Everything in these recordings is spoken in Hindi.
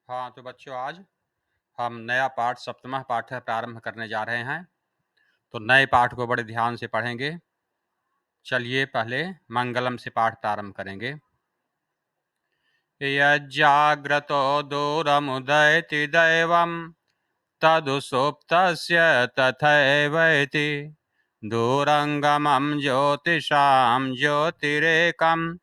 हाँ, तो बच्चों आज हम नया पाठ सप्तमः पाठ प्रारंभ करने जा रहे हैं। तो नए पाठ को बड़े ध्यान से पढ़ेंगे। चलिए पहले मंगलम से पाठ प्रारंभ करेंगे। यज्जाग्रतो दूरमुदयति दैवं तदुसुप्तस्य तथैवैति दूरङ्गमं ज्योतिषां ज्योतिरेकं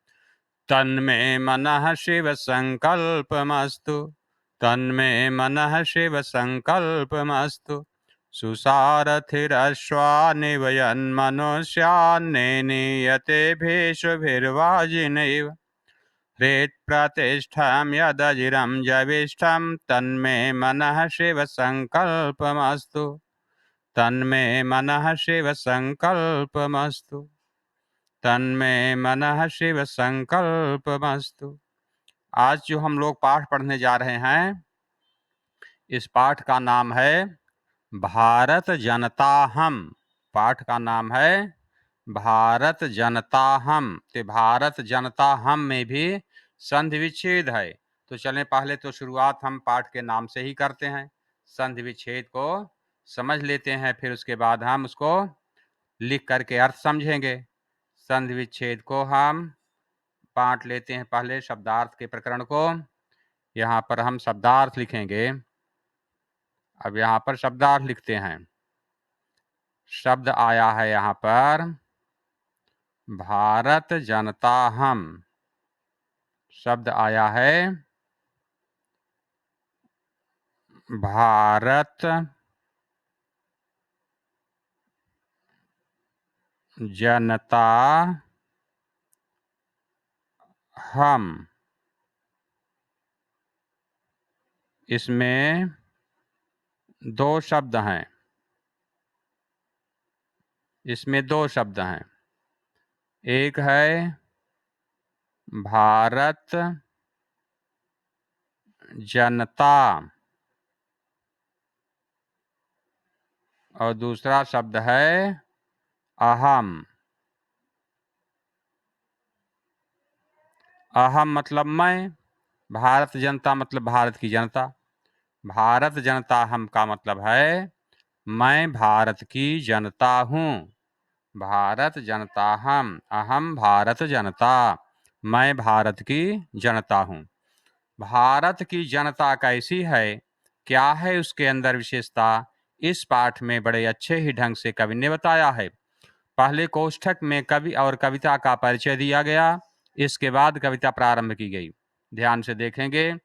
तन्मे मनः शिवसङ्कल्पमस्तु तन्मे मनः शिवसङ्कल्पमस्तु सुसारथिरश्वानिवयन्मनुष्यान्नेनीयते भेषुभिर्वाजिनैव हृत्प्रतिष्ठं यदजिरं जविष्ठं तन्मे मनः शिवसङ्कल्पमस्तु तन्मे मनः शिवसङ्कल्पमस्तु तन्मे मनः शिवसङ्कल्पमस्तु। आज जो हम लोग पाठ पढ़ने जा रहे हैं, इस पाठ का नाम है भारत जनता हम। पाठ का नाम है भारत जनता हम। तो भारत जनता हम में भी संधि विच्छेद है। तो चलें पहले तो शुरुआत हम पाठ के नाम से ही करते हैं। संधि विच्छेद को समझ लेते हैं, फिर उसके बाद हम उसको लिख करके अर्थ समझेंगे। संधि विच्छेद को हम बांट लेते हैं पहले शब्दार्थ के प्रकरण को। यहाँ पर हम शब्दार्थ लिखेंगे। अब यहाँ पर शब्दार्थ लिखते हैं। शब्द आया है यहाँ पर भारत जनता हम। शब्द आया है भारत जनता हम। इसमें दो शब्द हैं। इसमें दो शब्द हैं। एक है भारत जनता और दूसरा शब्द है अहम। अहम मतलब मैं, भारत जनता मतलब भारत की जनता। भारत जनता हम का मतलब है मैं भारत की जनता हूँ। भारत जनता हम, अहम भारत जनता, मैं भारत की जनता हूँ। भारत की जनता कैसी है, क्या है उसके अंदर विशेषता, इस पाठ में बड़े अच्छे ही ढंग से कवि ने बताया है। पहले कोष्ठक में कवि और कविता का परिचय दिया गया, इसके बाद कविता प्रारंभ की गई। ध्यान से देखेंगे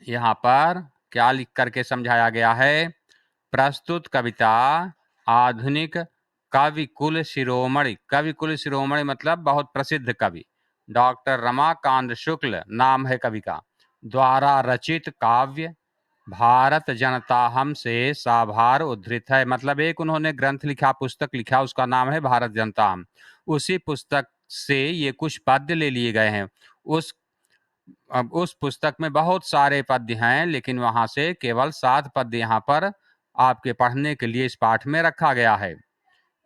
यहाँ पर क्या लिख करके समझाया गया है। प्रस्तुत कविता आधुनिक कवि कुल शिरोमणि। कवि कुल शिरोमणि मतलब बहुत प्रसिद्ध कवि डॉक्टर रमाकांत शुक्ल नाम है कवि का, द्वारा रचित काव्य भारत जनता हम से साभार उद्धृत है। मतलब एक उन्होंने ग्रंथ लिखा, पुस्तक लिखा, उसका नाम है भारत जनता हम। उसी पुस्तक से ये कुछ पद्य ले लिए गए हैं। उस पुस्तक में बहुत सारे पद्य हैं, लेकिन वहां से केवल 7 पद्य यहाँ पर आपके पढ़ने के लिए इस पाठ में रखा गया है।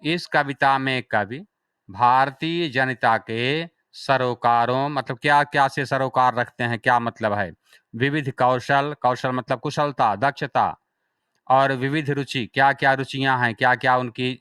इस कविता में कवि भारतीय जनता के सरोकारों, मतलब क्या क्या से सरोकार रखते हैं, क्या मतलब है, विविध कौशल, कौशल मतलब कुशलता, दक्षता, और विविध रुचि, क्या क्या रुचियां हैं, क्या क्या उनकी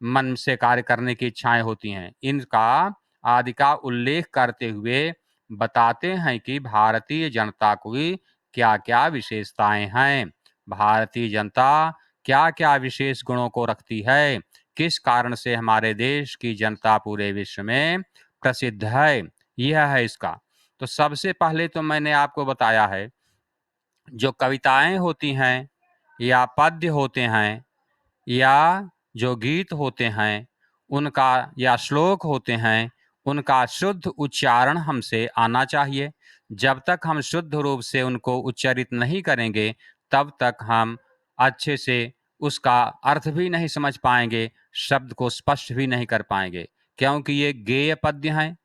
मन से कार्य करने की इच्छाएं होती हैं, इनका आदि का उल्लेख करते हुए बताते हैं कि भारतीय जनता की क्या क्या विशेषताएं हैं, भारतीय जनता क्या क्या विशेष गुणों को रखती है, किस कारण से हमारे देश की जनता पूरे विश्व में प्रसिद्ध है, यह है इसका। तो सबसे पहले तो मैंने आपको बताया है जो कविताएं होती हैं या पद्य होते हैं या जो गीत होते हैं उनका या श्लोक होते हैं, उनका शुद्ध उच्चारण हमसे आना चाहिए। जब तक हम शुद्ध रूप से उनको उच्चारित नहीं करेंगे तब तक हम अच्छे से उसका अर्थ भी नहीं समझ पाएंगे, शब्द को स्पष्ट भी नहीं कर पाएंगे, क्योंकि ये गेय पद्य हैं,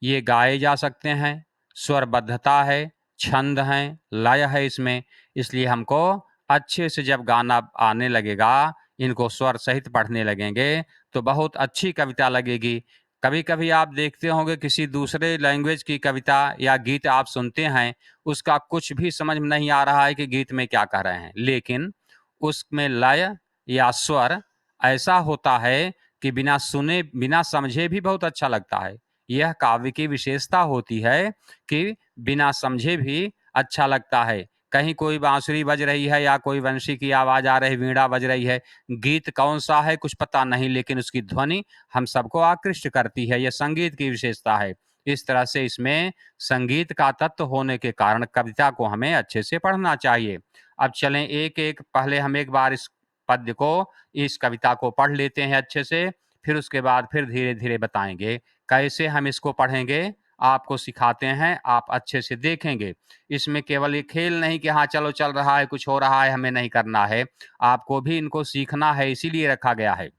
ये गाए जा सकते हैं, स्वरबद्धता है, छंद है, लय है इसमें। इसलिए हमको अच्छे से जब गाना आने लगेगा, इनको स्वर सहित पढ़ने लगेंगे तो बहुत अच्छी कविता लगेगी। कभी कभी आप देखते होंगे किसी दूसरे लैंग्वेज की कविता या गीत आप सुनते हैं, उसका कुछ भी समझ में नहीं आ रहा है कि गीत में क्या कह रहे हैं, लेकिन उसमें लय या स्वर ऐसा होता है कि बिना सुने बिना समझे भी बहुत अच्छा लगता है। यह काव्य की विशेषता होती है कि बिना समझे भी अच्छा लगता है। कहीं कोई बांसुरी बज रही है या कोई वंशी की आवाज आ रही, वीणा बज रही है, गीत कौन सा है कुछ पता नहीं, लेकिन उसकी ध्वनि हम सबको आकृष्ट करती है। यह संगीत की विशेषता है। इस तरह से इसमें संगीत का तत्व होने के कारण कविता को हमें अच्छे से पढ़ना चाहिए। अब चलें एक एक पहले हम एक बार इस पद्य को, इस कविता को पढ़ लेते हैं अच्छे से, फिर उसके बाद फिर धीरे धीरे बताएंगे कैसे हम इसको पढ़ेंगे। आपको सिखाते हैं, आप अच्छे से देखेंगे। इसमें केवल ये खेल नहीं कि हाँ चलो चल रहा है, कुछ हो रहा है, हमें नहीं करना है। आपको भी इनको सीखना है, इसीलिए रखा गया है।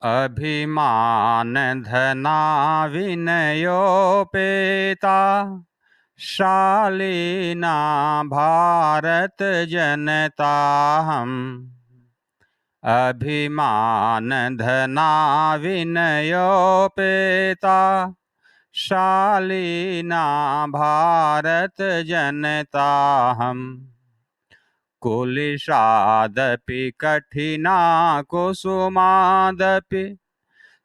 अभिमान धना विनयोपेता शालीना भारत जनता हम। अभिमान धना विनयोपेता शालीना भारत जनता हम। कुलिशादपि कठिना कुसुमादपि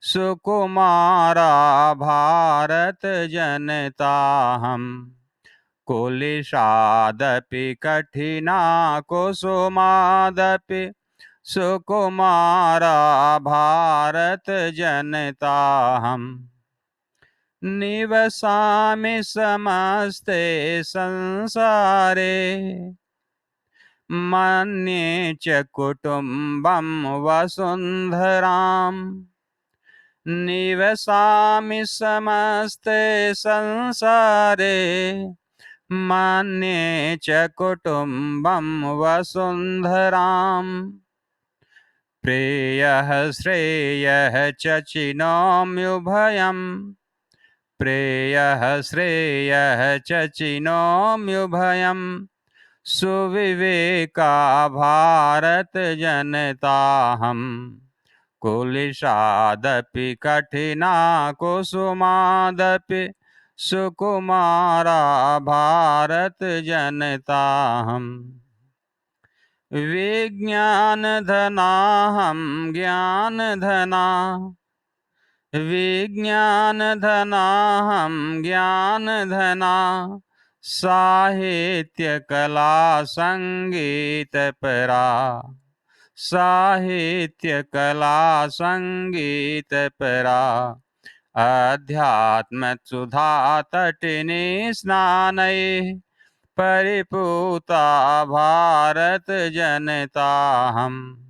सुकुमारा भारत जनता हम। कुलिशादपि कठिना कुसुमादपि सुकुमारा भारत जनता हम। निवसामि समस्ते संसारे मन्ये च कुटुम्बं वसुन्धराम्। निवसामि समस्ते संसारे मन्ये च कुटुम्बं वसुन्धराम्। प्रेयः श्रेयः च चिनोम्युभयम्। प्रेयः श्रेयः च चिनोम्युभयम्। सुविवेका भारत जनता हम। कुलिशादपि कठिना कुसुमादपि सुकुमारा भारत जनता हम। विज्ञान धना हम ज्ञान धना। विज्ञान धना हम ज्ञान धना। साहित्य कला संगीत परा। साहित्य कला संगीत परा। अध्यात्म सुधा तटिनी स्नानैः परिपूता भारत जनता हम।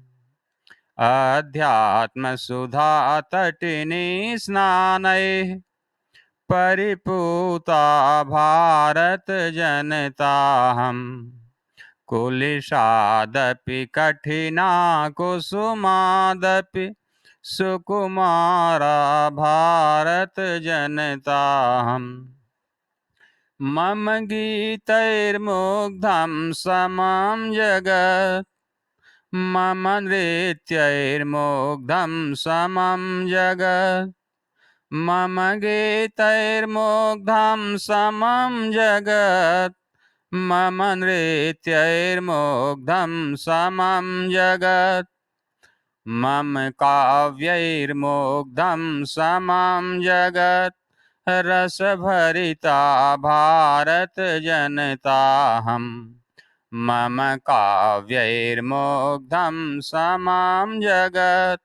अध्यात्म सुधा तटिनी स्नानैः परिपूता भारत जनता हम। कुलिशादपि कठिना कुसुमादपि सुकुमारा भारत जनता हम। मम गीतैर्मुग्धं समं जगत्। मम नृत्यैर्मुग्धं समं जगत्। मम गीतैर्मुग्धं समं जगत्। मम नृत्यैर्मुग्धं समं जगत्। मम काव्यैर्मुग्धं समं जगत्। रसभरिता भारत जनता हम। मम काव्यैर्मुग्धं समं जगत्।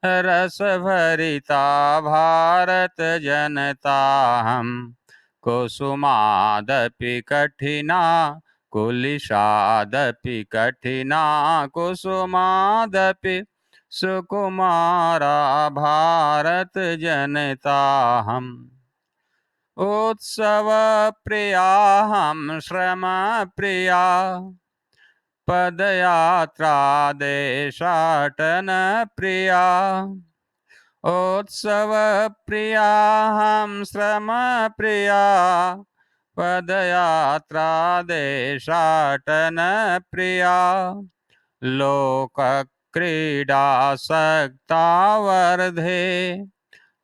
रसभरिता भारत जनता हम। कुसुमादपि कठिना कुलिशादपि कठिना कुसुमादपि सुकुमारा भारत जनता हम। उत्सव प्रिया हम श्रम प्रिया। पदयात्रा देशाटन प्रिया। उत्सव प्रिया हम श्रम प्रिया। पदयात्रा देशाटन प्रिया। लोक क्रीडा सक्ता वर्धे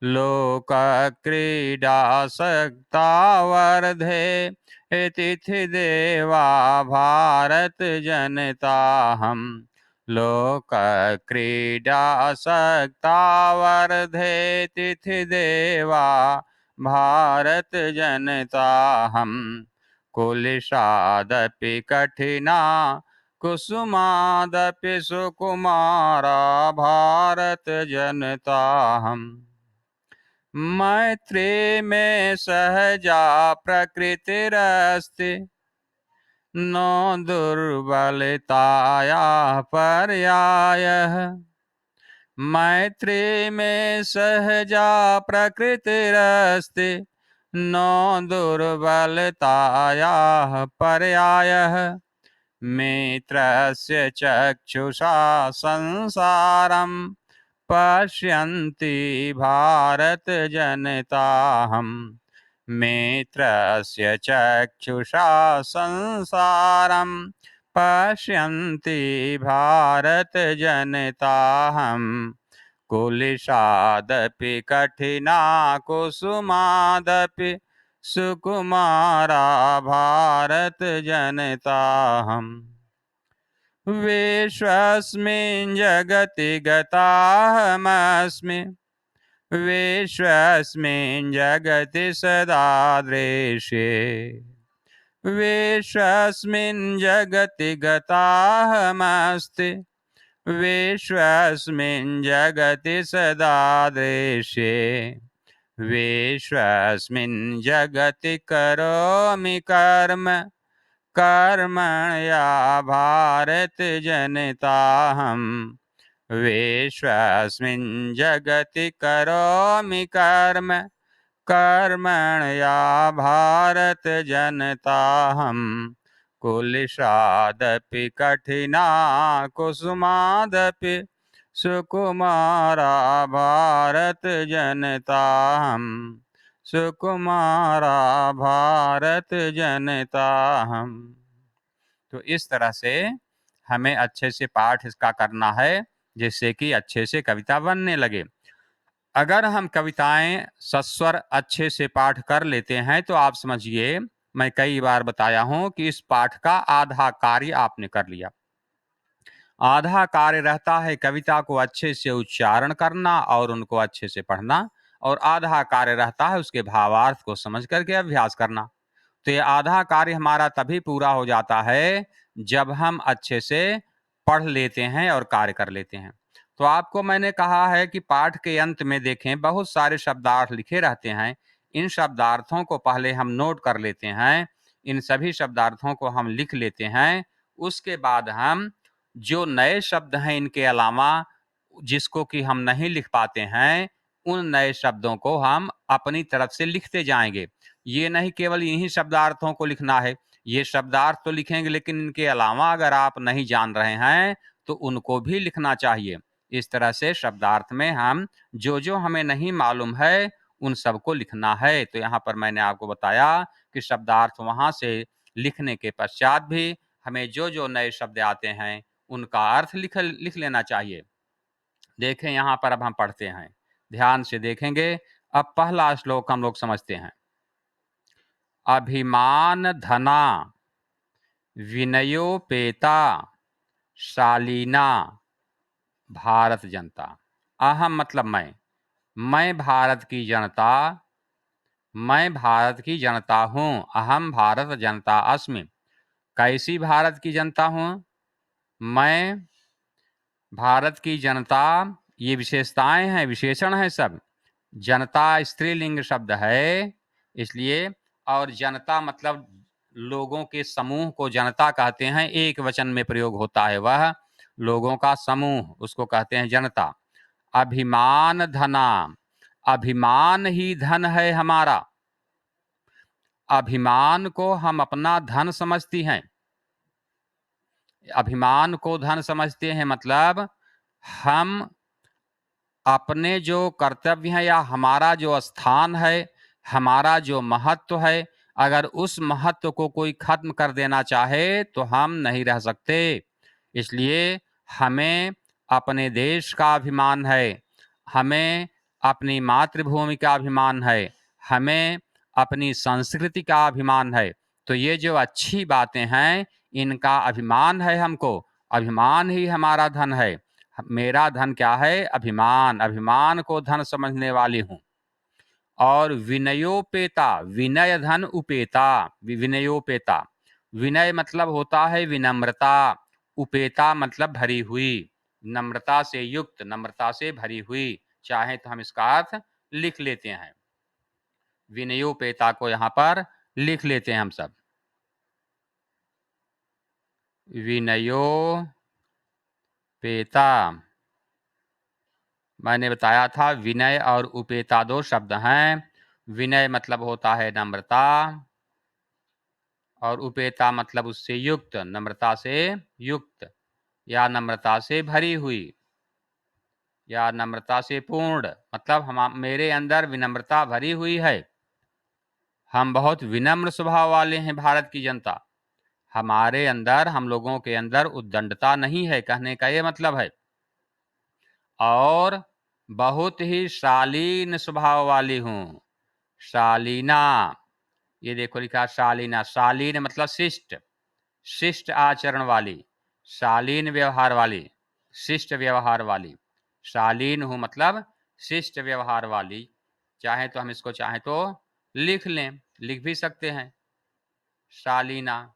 लोकक्रीडासक्ता वर्धे तिथि देवा भारत जनताहम् लोकक्रीडासक्ता वर्धे तिथि देवा भारत जनताहम् कुलिशादपि कठिना कुसुमादपि सुकुमारा भारत जनताहम् मैत्री में सहजा प्रकृतिरस्ति नो दुर्बलताया पर्यायः मैत्री में सहजा प्रकृतिरस्ति नो दुर्बलतायाः पर्यायः मित्रस्य चक्षुषा संसारम् पश्यन्ति भारत जनताहम् मित्रस्य चक्षुषा संसारम् पश्यन्ति भारत जनताहम् कुलिशादपि कठिना कुसुमादपि सुकुमारा भारत जनताहम् विश्वस्मिन् जगति गताहमस्मि विश्वस्मिन् जगति सदा दृश्ये विश्वस्मिन् जगति गताहमस्ति विश्वस्मिन् जगति सदा दृश्ये विश्वस्मिन् जगति करोमि कर्म कर्मण्या भारत जनताहम् विश्वस्मिन् जगति करोमि कर्म कर्मण्या भारत जनताहम् कुलिशादपि कठिना कुसुमादपि सुकुमारा भारत जनताहम् सुकुमारा भारत जनताहम्। तो इस तरह से हमें अच्छे से पाठ इसका करना है जिससे कि अच्छे से कविता बनने लगे। अगर हम कविताएं सस्वर अच्छे से पाठ कर लेते हैं तो आप समझिए, मैं कई बार बताया हूं कि इस पाठ का आधा कार्य आपने कर लिया। आधा कार्य रहता है कविता को अच्छे से उच्चारण करना और उनको अच्छे से पढ़ना, और आधा कार्य रहता है उसके भावार्थ को समझ करके अभ्यास करना। तो ये आधा कार्य हमारा तभी पूरा हो जाता है जब हम अच्छे से पढ़ लेते हैं और कार्य कर लेते हैं। तो आपको मैंने कहा है कि पाठ के अंत में देखें बहुत सारे शब्दार्थ लिखे रहते हैं। इन शब्दार्थों को पहले हम नोट कर लेते हैं, इन सभी शब्दार्थों को हम लिख लेते हैं। उसके बाद हम जो नए शब्द हैं इनके अलावा जिसको कि हम नहीं लिख पाते हैं, उन नए शब्दों को हम अपनी तरफ से लिखते जाएंगे। ये नहीं केवल इन्हीं शब्दार्थों को लिखना है, ये शब्दार्थ तो लिखेंगे लेकिन इनके अलावा अगर आप नहीं जान रहे हैं तो उनको भी लिखना चाहिए। इस तरह से शब्दार्थ में हम जो हमें नहीं मालूम है उन सबको लिखना है। तो यहाँ पर मैंने आपको बताया कि शब्दार्थ वहां से लिखने के पश्चात भी हमें जो नए शब्द आते हैं उनका अर्थ लिख लेना चाहिए। देखें यहाँ पर अब हम पढ़ते हैं, ध्यान से देखेंगे। अब पहला श्लोक हम लोग समझते हैं। अभिमान धना विनयोपेता शालीना भारत जनता। अहम मतलब मैं भारत की जनता, मैं भारत की जनता हूँ। अहम भारत जनता अस्मि। कैसी भारत की जनता हूँ? मैं भारत की जनता, ये विशेषताएं हैं, विशेषण है सब। जनता स्त्रीलिंग शब्द है इसलिए, और जनता मतलब लोगों के समूह को जनता कहते हैं। एक वचन में प्रयोग होता है वह लोगों का समूह, उसको कहते हैं जनता। अभिमान धना, अभिमान ही धन है हमारा। अभिमान को हम अपना धन समझती हैं। अभिमान को धन समझते हैं मतलब हम अपने जो कर्तव्य हैं या हमारा जो स्थान है, हमारा जो महत्व है, अगर उस महत्व को कोई खत्म कर देना चाहे तो हम नहीं रह सकते। इसलिए हमें अपने देश का अभिमान है, हमें अपनी मातृभूमि का अभिमान है, हमें अपनी संस्कृति का अभिमान है। तो ये जो अच्छी बातें हैं, इनका अभिमान है हमको। अभिमान ही हमारा धन है। मेरा धन क्या है? अभिमान। अभिमान को धन समझने वाली हूँ। और विनयोपेता, विनय धन उपेता, विनयोपेता। विनय मतलब होता है विनम्रता, उपेता मतलब भरी हुई, नम्रता से युक्त, नम्रता से भरी हुई। चाहे तो हम इसका अर्थ लिख लेते हैं, विनयोपेता को यहाँ पर लिख लेते हैं हम सब। विनयोपेता, मैंने बताया था विनय और उपेता दो शब्द हैं। विनय मतलब होता है नम्रता, और उपेता मतलब उससे युक्त, नम्रता से युक्त, या नम्रता से भरी हुई, या नम्रता से पूर्ण। मतलब हम, मेरे अंदर विनम्रता भरी हुई है। हम बहुत विनम्र स्वभाव वाले हैं, भारत की जनता। हमारे अंदर, हम लोगों के अंदर उद्दंडता नहीं है, कहने का ये मतलब है। और बहुत ही शालीन स्वभाव वाली हूँ, शालीना। ये देखो लिखा शालीना। शालीन मतलब शिष्ट, शिष्ट आचरण वाली, शालीन व्यवहार वाली, शिष्ट व्यवहार वाली। शालीन हूँ मतलब शिष्ट व्यवहार वाली। चाहे तो हम इसको चाहे तो लिख लें, लिख भी सकते हैं, शालीना।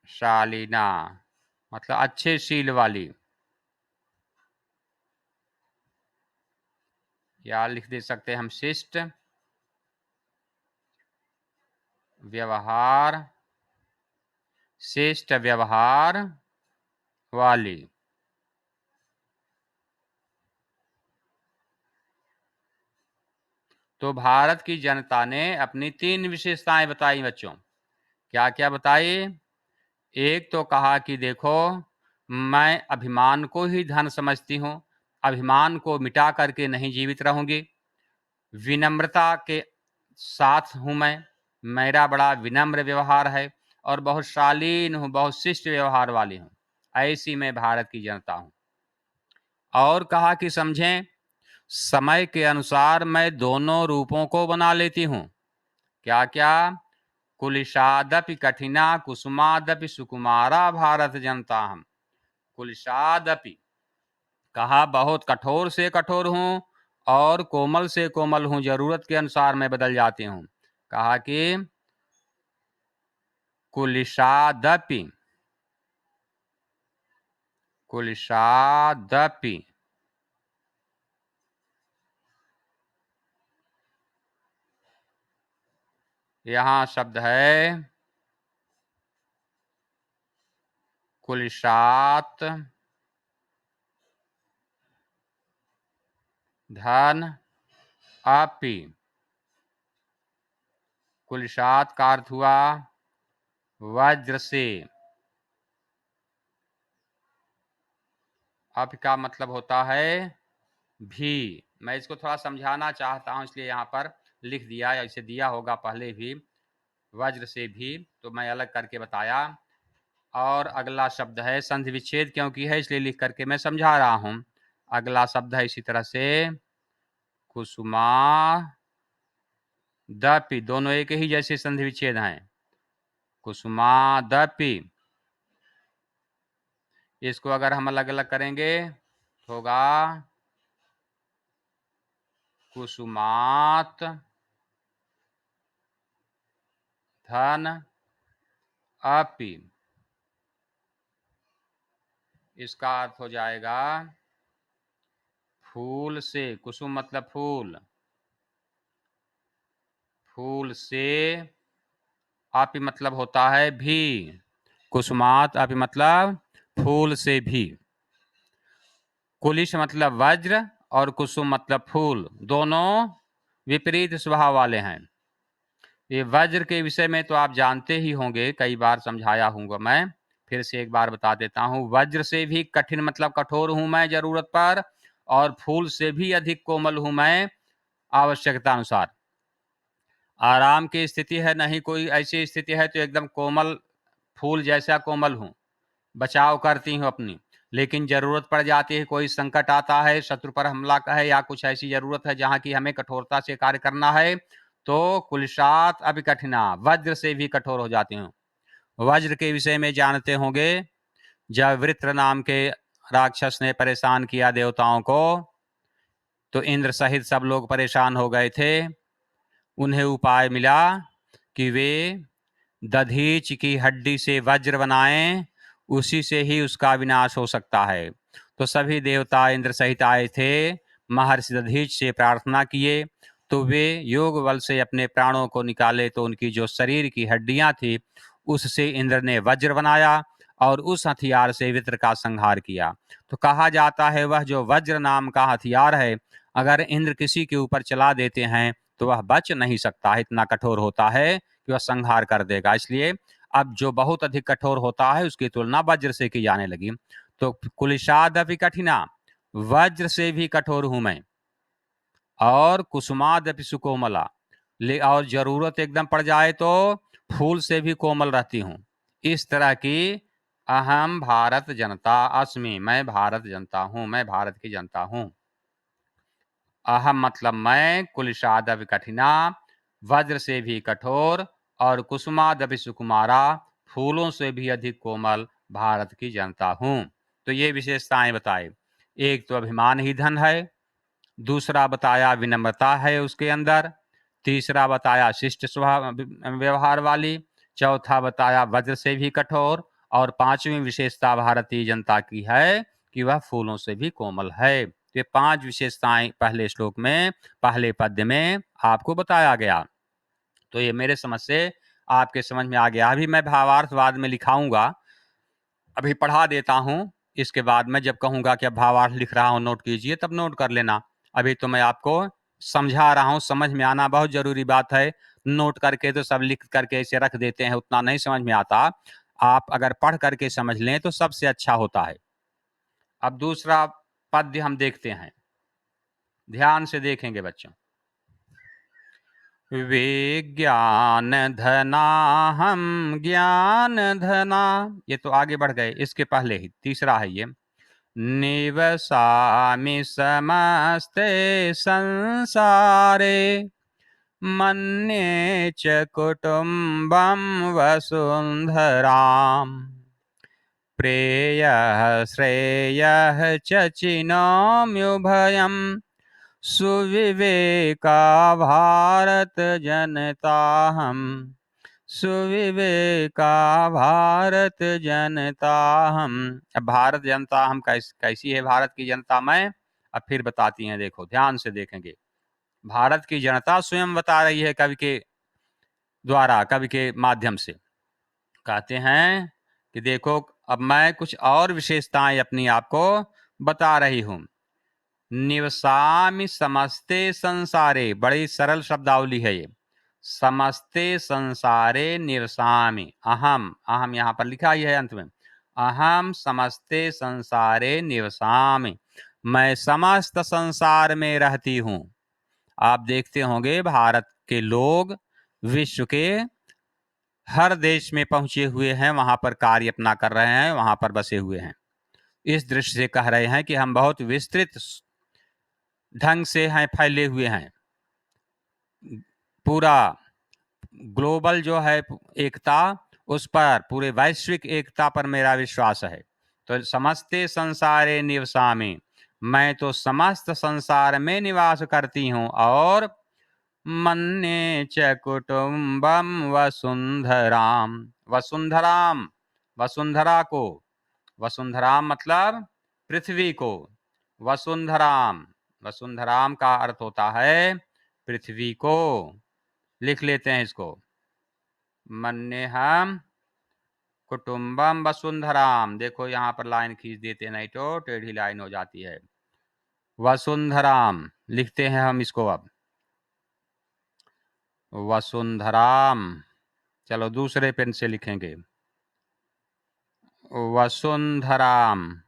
शालीना मतलब अच्छे शील वाली, या लिख दे सकते हैं हम शिष्ट व्यवहार, शिष्ट व्यवहार वाली। तो भारत की जनता ने अपनी 3 विशेषताएं बताई बच्चों। क्या क्या बताई? एक तो कहा कि देखो, मैं अभिमान को ही धन समझती हूँ, अभिमान को मिटा करके नहीं जीवित रहूंगी। विनम्रता के साथ हूँ मैं, मेरा बड़ा विनम्र व्यवहार है, और बहुत शालीन हूँ, बहुत शिष्ट व्यवहार वाली हूँ। ऐसी मैं भारत की जनता हूँ। और कहा कि समझें, समय के अनुसार मैं दोनों रूपों को बना लेती हूँ। क्या क्या? कुलिशादपि कठिना कुसुमादपि सुकुमारा भारत जनता हम। कुलिशादपि कहा बहुत कठोर से कठोर हूँ, और कोमल से कोमल हूँ, जरूरत के अनुसार मैं बदल जाती हूँ। कहा कि कुलिशादपि, कुलिशादपि, यहाँ शब्द है कुलिशात, धन अपि। कुलिशात का अर्थ हुआ वज्र से। अप का मतलब होता है भी। मैं इसको थोड़ा समझाना चाहता हूं, इसलिए यहाँ पर लिख दिया, या इसे दिया होगा पहले भी, वज्र से भी, तो मैं अलग करके बताया। और अगला शब्द है संधि विच्छेद, क्योंकि है इसलिए लिख करके मैं समझा रहा हूं। अगला शब्द है इसी तरह से कुसुमा दपि, दोनों एक ही जैसे संधि विच्छेद हैं। कुसुमा दपि, इसको अगर हम अलग अलग करेंगे तो होगा कुसुमात धन अपि। इसका अर्थ हो जाएगा फूल से, कुसुम मतलब फूल, फूल से, अपि मतलब होता है भी, कुसुमात अपि मतलब फूल से भी। कुलिश मतलब वज्र, और कुसुम मतलब फूल, दोनों विपरीत स्वभाव वाले हैं। ये वज्र के विषय में तो आप जानते ही होंगे, कई बार समझाया हूँ मैं, फिर से एक बार बता देता हूँ। वज्र से भी कठिन मतलब कठोर हूं मैं जरूरत पर, और फूल से भी अधिक कोमल हूं मैं आवश्यकता अनुसार। आराम की स्थिति है, नहीं कोई ऐसी स्थिति है तो एकदम कोमल, फूल जैसा कोमल हूँ, बचाव करती हूँ अपनी। लेकिन जरूरत पड़ जाती है, कोई संकट आता है, शत्रु पर हमला का है या कुछ ऐसी जरूरत है जहां की हमें कठोरता से कार्य करना है, तो कुलशात अभी कठिना, वज्र से भी कठोर हो जाती हूँ। वज्र के विषय में जानते होंगे, जब वृत्र नाम के राक्षस ने परेशान किया देवताओं को, तो इंद्र सहित सब लोग परेशान हो गए थे। उन्हें उपाय मिला कि वे दधीच की हड्डी से वज्र बनाएं, उसी से ही उसका विनाश हो सकता है। तो सभी देवता इंद्र सहित आए थे, महर्षि दधीच से प्रार्थना किए, तो वे योग बल से अपने प्राणों को निकाले, तो उनकी जो शरीर की हड्डियां थी उससे इंद्र ने वज्र बनाया और उस हथियार से वित्र का संहार किया। तो कहा जाता है वह जो वज्र नाम का हथियार है, अगर इंद्र किसी के ऊपर चला देते हैं तो वह बच नहीं सकता, इतना कठोर होता है कि वह संहार कर देगा। इसलिए अब जो बहुत अधिक कठोर होता है उसकी तुलना वज्र से की जाने लगी। तो कुलिशादपि कठिना, वज्र से भी कठोर हूं मैं, और कुसुमादपि सुकोमला, और जरूरत एकदम पड़ जाए तो फूल से भी कोमल रहती हूं। इस तरह की अहम भारत जनता अस्मि, मैं भारत जनता हूं, मैं भारत की जनता हूं। अहम मतलब मैं, कुलिशादपि कठिना, वज्र से भी कठोर, और कुसुमादपि सुकुमारा, फूलों से भी अधिक कोमल भारत की जनता हूं। तो ये विशेषताएं बताए। एक तो अभिमान ही धन है, दूसरा बताया विनम्रता है उसके अंदर, तीसरा बताया शिष्ट स्वभाव व्यवहार वाली, चौथा बताया वज्र से भी कठोर, और पांचवी विशेषता भारतीय जनता की है कि वह फूलों से भी कोमल है। ये 5 विशेषताएं पहले श्लोक में, पहले पद्य में आपको बताया गया। तो ये मेरे समझ से आपके समझ में आ गया। अभी मैं भावार्थवाद में लिखाऊंगा, अभी पढ़ा देता हूं, इसके बाद में जब कहूंगा कि अब भावार्थ लिख रहा हूं नोट कीजिए, तब नोट कर लेना। अभी तो मैं आपको समझा रहा हूं, समझ में आना बहुत जरूरी बात है। नोट करके तो सब लिख करके ऐसे रख देते हैं, उतना नहीं समझ में आता। आप अगर पढ़ करके समझ लें तो सबसे अच्छा होता है। अब दूसरा पद्य हम देखते हैं, ध्यान से देखेंगे बच्चों। विज्ञान धना हम ज्ञान धना, ये तो आगे बढ़ गए, इसके पहले ही तीसरा है ये, निवसामि समस्ते संसारे, मन्ये च कुटुम्बं वसुन्धराम्, प्रेयः श्रेयः च चिनोम्युभयम्, सुविवेका भारत जनता हम, सुविवेका भारत जनता हम। अब भारत जनता हम कैसी है भारत की जनता में, अब फिर बताती हैं, देखो ध्यान से देखेंगे। भारत की जनता स्वयं बता रही है कवि के द्वारा, कवि के माध्यम से कहते हैं कि देखो अब मैं कुछ और विशेषताएं अपनी आपको बता रही हूं। निवसामि समस्ते संसारे, बड़ी सरल शब्दावली है ये, समस्ते संसारे निवसामि, अहम, अहम यहां पर लिखा ही है अंत में, अहम समस्ते संसारे निवसामि, मैं समस्त संसार में रहती हूं। आप देखते होंगे भारत के लोग विश्व के हर देश में पहुंचे हुए हैं, वहां पर कार्य अपना कर रहे हैं, वहां पर बसे हुए हैं। इस दृष्टि से कह रहे हैं कि हम बहुत विस्तृत ढंग से हैं, फैले हुए हैं। पूरा ग्लोबल जो है एकता, उस पर, पूरे वैश्विक एकता पर मेरा विश्वास है। तो समस्ते संसारे निवसामि, मैं तो समस्त संसार में निवास करती हूँ, और मन्ये च कुटुम्बम वसुंधराम, वसुंधराम, वसुंधरा को, वसुंधराम मतलब पृथ्वी को, वसुंधराम, वसुंधराम का अर्थ होता है पृथ्वी को। लिख लेते हैं इसको, मन्येहम कुटुम्बम वसुंधराम, देखो यहाँ पर लाइन खींच देते, नहीं तो टेढ़ी लाइन हो जाती है। वसुंधराम लिखते हैं हम इसको अब, वसुंधराम। चलो दूसरे पेन से लिखेंगे, वसुंधराम,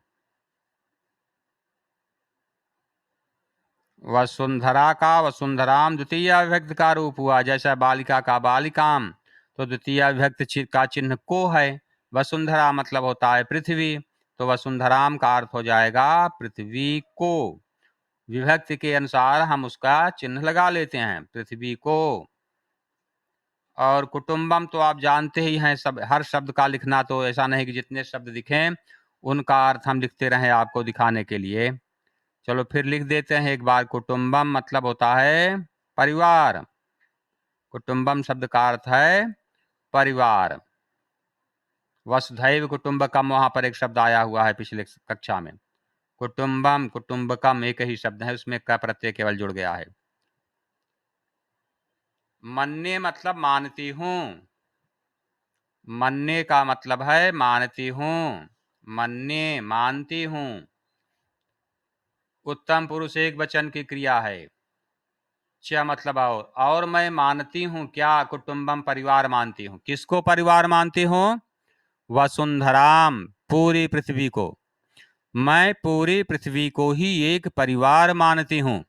वसुंधरा का वसुंधराम द्वितीय विभक्ति का रूप हुआ, जैसा बालिका का बालिकाम, तो द्वितीय विभक्ति का चिन्ह को है। वसुंधरा मतलब होता है पृथ्वी, तो वसुंधराम का अर्थ हो जाएगा पृथ्वी को। विभक्ति के अनुसार हम उसका चिन्ह लगा लेते हैं, पृथ्वी को। और कुटुंबम तो आप जानते ही हैं, सब हर शब्द का लिखना तो ऐसा नहीं कि जितने शब्द दिखें उनका अर्थ हम लिखते रहें आपको दिखाने के लिए। चलो फिर लिख देते हैं एक बार। कुटुंबम मतलब होता है परिवार। कुटुंबम शब्द का अर्थ है परिवार। वसुधैव कुटुंबकम, वहां पर एक शब्द आया हुआ है पिछले कक्षा में। कुटुंबम कुटुंबकम एक ही शब्द है, उसमें क प्रत्यय केवल जुड़ गया है। मन्ने मतलब मानती हूं। मन्ने का मतलब है मानती हूं। मन्ने मानती हूं। उत्तम पुरुष एक वचन की क्रिया है। च मतलब और मैं मानती हूं क्या? कुटुंबम परिवार मानती हूं। किसको परिवार मानती हूं? वसुंधराम, पूरी पृथ्वी को। मैं पूरी पृथ्वी को ही एक परिवार मानती हूं।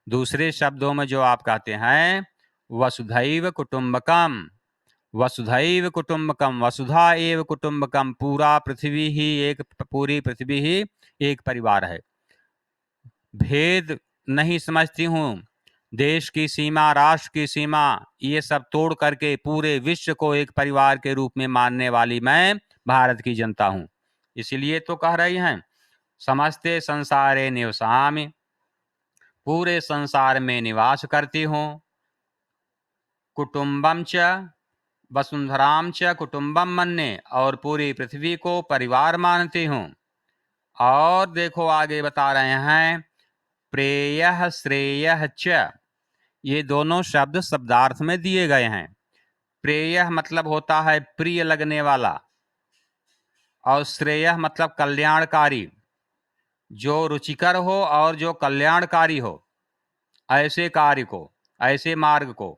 दूसरे शब्दों में जो आप कहते हैं वसुधैव कुटुंबकम, वसुधैव कुटुंबकम, वसुधा एव कुटुंबकम, पूरा पृथ्वी ही एक, पूरी पृथ्वी ही एक परिवार है। भेद नहीं समझती हूँ। देश की सीमा, राष्ट्र की सीमा, ये सब तोड़ करके पूरे विश्व को एक परिवार के रूप में मानने वाली मैं भारत की जनता हूँ। इसीलिए तो कह रही हैं समस्ते संसारे निवसामि, पूरे संसार में निवास करती हूँ। कुटुंबम च वसुंधराम च कुटुंबम मन्ने, और पूरी पृथ्वी को परिवार मानती हूँ। और देखो आगे बता रहे हैं प्रेयः श्रेयः च, ये दोनों शब्द शब्दार्थ में दिए गए हैं। प्रेयः मतलब होता है प्रिय लगने वाला, और श्रेयः मतलब कल्याणकारी, जो रुचिकर हो और जो कल्याणकारी हो, ऐसे कार्य को, ऐसे मार्ग को।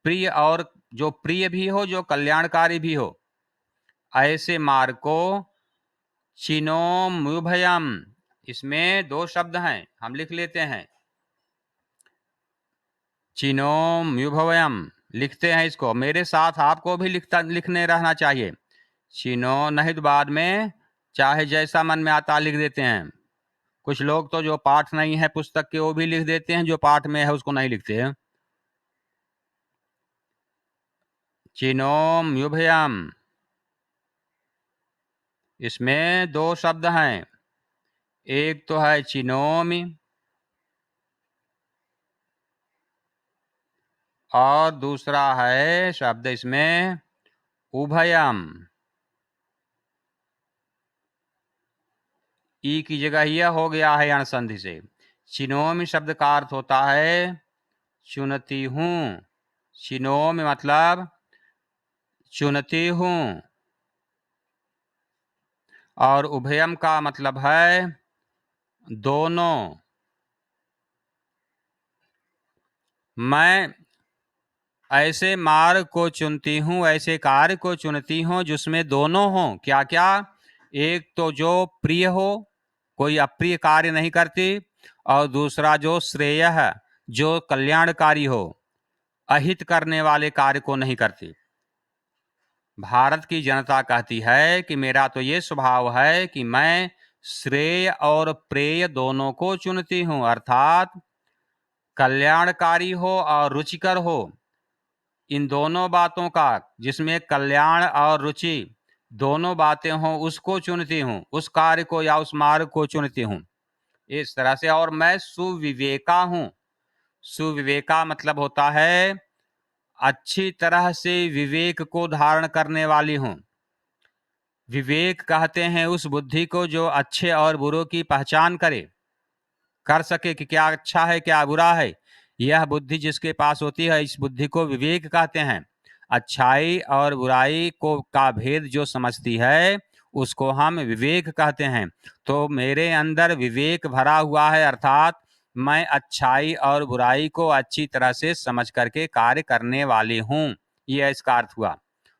प्रिय, और जो प्रिय भी हो, जो कल्याणकारी भी हो, ऐसे मार्ग को। चिनोमुभयम, इसमें दो शब्द हैं, हम लिख लेते हैं। चिनोमुभयम लिखते हैं इसको, मेरे साथ आपको भी लिखने रहना चाहिए। चिनो नहीं तो बाद में चाहे जैसा मन में आता लिख देते हैं। कुछ लोग तो जो पाठ नहीं है पुस्तक के वो भी लिख देते हैं, जो पाठ में है उसको नहीं लिखते हैं। चिनोमुभयम, इसमें दो शब्द हैं। एक तो है चिनोमि, और दूसरा है शब्द इसमें उभयम। ई की जगह यह हो गया है अणसंधि से। चिनोमि शब्द का अर्थ होता है चुनती हूं। चिनोमि मतलब चुनती हूं, और उभयम का मतलब है दोनों। मैं ऐसे मार्ग को चुनती हूँ, ऐसे कार्य को चुनती हूँ जिसमें दोनों हों। क्या क्या? एक तो जो प्रिय हो, कोई अप्रिय कार्य नहीं करती, और दूसरा जो श्रेय है, जो कल्याणकारी हो, अहित करने वाले कार्य को नहीं करती। भारत की जनता कहती है कि मेरा तो ये स्वभाव है कि मैं श्रेय और प्रेय दोनों को चुनती हूँ, अर्थात कल्याणकारी हो और रुचिकर हो, इन दोनों बातों का, जिसमें कल्याण और रुचि दोनों बातें हों, उसको चुनती हूँ, उस कार्य को या उस मार्ग को चुनती हूँ, इस तरह से। और मैं सुविवेका हूँ। सुविवेका मतलब होता है अच्छी तरह से विवेक को धारण करने वाली हूँ। विवेक कहते हैं उस बुद्धि को जो अच्छे और बुरों की पहचान कर सके कि क्या अच्छा है क्या बुरा है। यह बुद्धि जिसके पास होती है, इस बुद्धि को विवेक कहते हैं। अच्छाई और बुराई को का भेद जो समझती है उसको हम विवेक कहते हैं। तो मेरे अंदर विवेक भरा हुआ है, अर्थात मैं अच्छाई और बुराई को अच्छी तरह से समझ करके कार्य करने वाली हूँ। यह इसका अर्थ हुआ।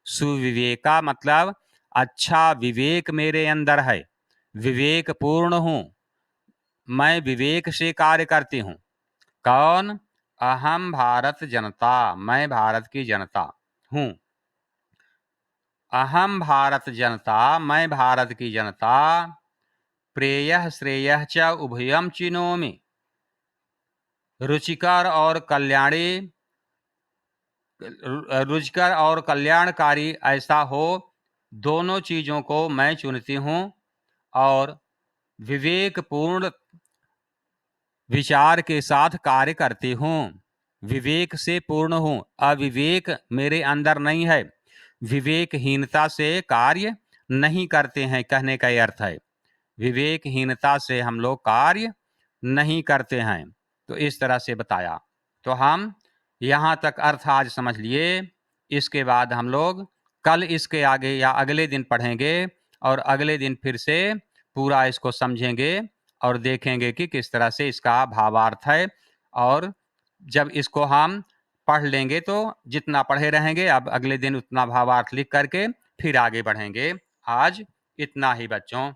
सुविवेका मतलब अच्छा विवेक मेरे अंदर है, विवेक पूर्ण हूँ, मैं विवेक से कार्य करती हूँ। कौन? अहम भारत जनता, मैं भारत की जनता हूँ। अहम भारत जनता, मैं भारत की जनता, प्रेयः श्रेयः च उभयं चिनोमि, रुचिकर और कल्याणकारी ऐसा हो, दोनों चीजों को मैं चुनती हूँ और विवेकपूर्ण विचार के साथ कार्य करती हूँ। विवेक से पूर्ण हूँ, अविवेक मेरे अंदर नहीं है। विवेकहीनता से कार्य नहीं करते हैं, कहने का ये अर्थ है। विवेकहीनता से हम लोग कार्य नहीं करते हैं। तो इस तरह से बताया। तो हम यहाँ तक अर्थ आज समझ लिए। इसके बाद हम लोग कल इसके आगे या अगले दिन पढ़ेंगे और अगले दिन फिर से पूरा इसको समझेंगे और देखेंगे कि किस तरह से इसका भावार्थ है। और जब इसको हम पढ़ लेंगे तो जितना पढ़े रहेंगे, अब अगले दिन उतना भावार्थ लिख करके फिर आगे बढ़ेंगे। आज इतना ही बच्चों।